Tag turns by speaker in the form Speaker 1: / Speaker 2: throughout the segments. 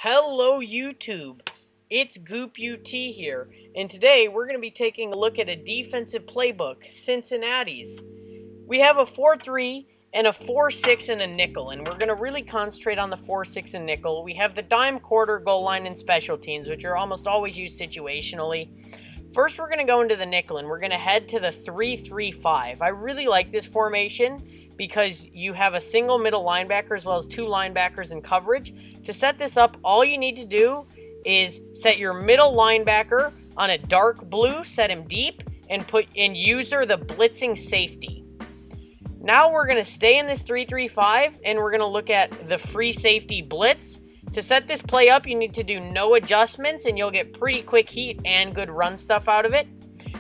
Speaker 1: Hello YouTube, it's Goop UT here, and today we're going to be taking a look at a defensive playbook, Cincinnati's. We have a 4-3 and a 4-6 and a nickel, and we're going to really concentrate on the 4-6 and nickel. We have the dime, quarter, goal line, and special teams, which are almost always used situationally. First, we're going to go into the nickel, and we're going to head to the 3-3-5. I really like this formation because you have a single middle linebacker as well as two linebackers in coverage. To set this up, all you need to do is set your middle linebacker on a dark blue, set him deep, and put in user the blitzing safety. Now we're going to stay in this 3-3-5, and we're going to look at the free safety blitz. To set this play up, you need to do no adjustments, and you'll get pretty quick heat and good run stuff out of it.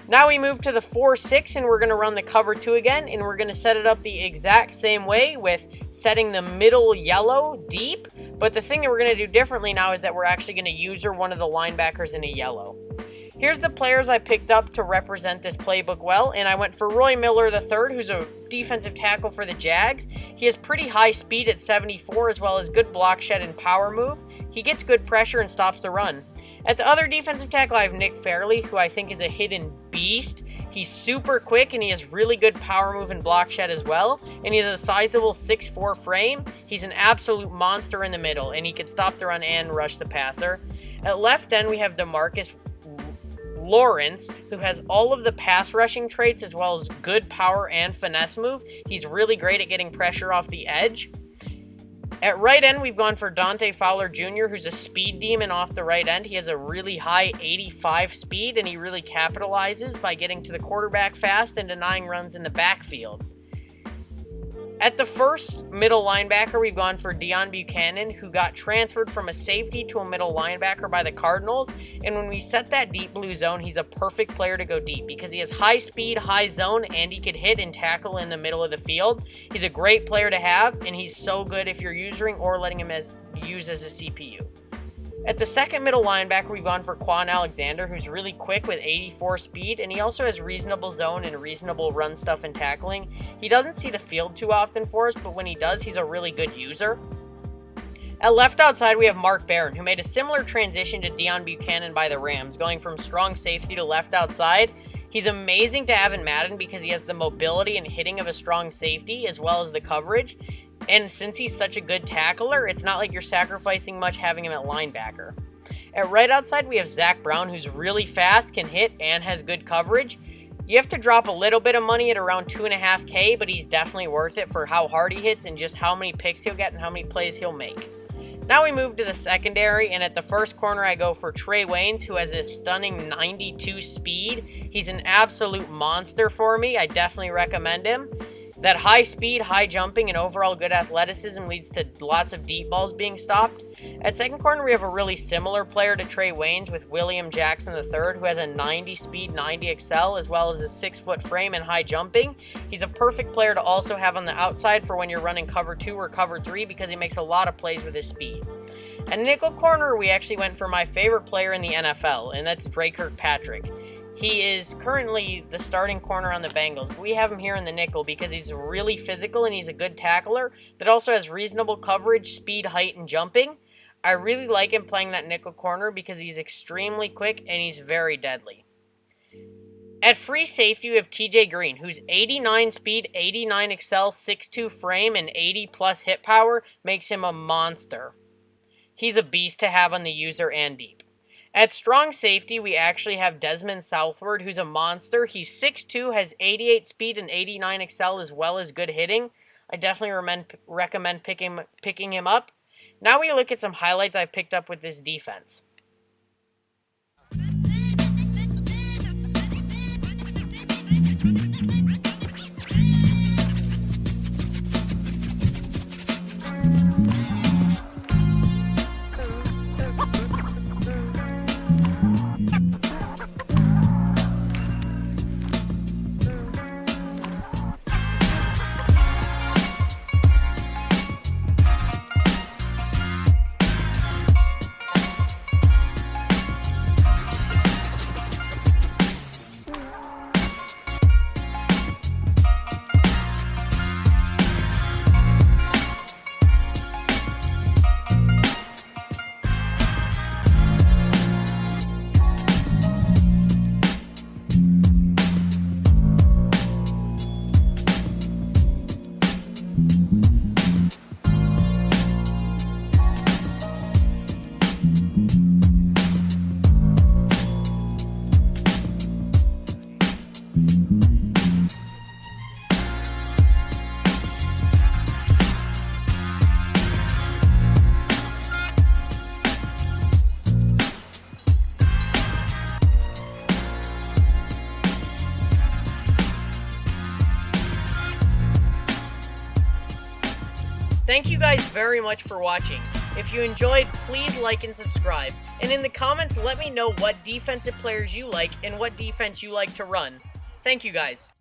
Speaker 1: Now we move to the 4-6, and we're going to run the cover 2 again, and we're going to set it up the exact same way with setting the middle yellow deep. But the thing that we're going to do differently now is that we're actually going to user one of the linebackers in a yellow. Here's the players I picked up to represent this playbook well, and I went for Roy Miller III, who's a defensive tackle for the Jags. He has pretty high speed at 74, as well as good block shed and power move. He gets good pressure and stops the run. At the other defensive tackle, I have Nick Fairley, who I think is a hidden beast. He's super quick, and he has really good power move and block shed as well. And he has a sizable 6'4 frame. He's an absolute monster in the middle, and he can stop the run and rush the passer. At left end, we have DeMarcus Lawrence, who has all of the pass rushing traits as well as good power and finesse move. He's really great at getting pressure off the edge. At right end, we've gone for Dante Fowler Jr., who's a speed demon off the right end. He has a really high 85 speed, and he really capitalizes by getting to the quarterback fast and denying runs in the backfield. At the first middle linebacker, we've gone for Deone Bucannon, who got transferred from a safety to a middle linebacker by the Cardinals. And when we set that deep blue zone, he's a perfect player to go deep because he has high speed, high zone, and he could hit and tackle in the middle of the field. He's a great player to have, and he's so good if you're using or letting him use as a CPU. At the second middle linebacker, we've gone for Quan Alexander, who's really quick with 84 speed, and he also has reasonable zone and reasonable run stuff and tackling. He doesn't see the field too often for us, but when he does, he's a really good user. At left outside, we have Mark Barron, who made a similar transition to Deone Bucannon by the Rams, going from strong safety to left outside. He's amazing to have in Madden because he has the mobility and hitting of a strong safety, as well as the coverage. And since he's such a good tackler, it's not like you're sacrificing much having him at linebacker. At right outside, we have Zach Brown, who's really fast, can hit, and has good coverage. You have to drop a little bit of money at around $2.5K, but he's definitely worth it for how hard he hits and just how many picks he'll get and how many plays he'll make. Now we move to the secondary, and at the first corner, I go for Trey Waynes, who has a stunning 92 speed. He's an absolute monster for me. I definitely recommend him. That high speed, high jumping, and overall good athleticism leads to lots of deep balls being stopped. At second corner, we have a really similar player to Trey Waynes with William Jackson III, who has a 90 speed, 90 excel, as well as a 6-foot frame and high jumping. He's a perfect player to also have on the outside for when you're running cover 2 or cover 3 because he makes a lot of plays with his speed. At nickel corner, we actually went for my favorite player in the NFL, and that's Dre Kirkpatrick. He is currently the starting corner on the Bengals. We have him here in the nickel because he's really physical and he's a good tackler that also has reasonable coverage, speed, height, and jumping. I really like him playing that nickel corner because he's extremely quick and he's very deadly. At free safety, we have TJ Green, who's 89 speed, 89 excel, 6'2 frame, and 80 plus hit power makes him a monster. He's a beast to have on the user and deep. At strong safety, we actually have Desmond Southward, who's a monster. He's 6'2", has 88 speed and 89 excel, as well as good hitting. I definitely recommend picking him up. Now we look at some highlights I picked up with this defense. Thank you guys very much for watching. If you enjoyed, please like and subscribe. And in the comments, let me know what defensive players you like and what defense you like to run. Thank you guys.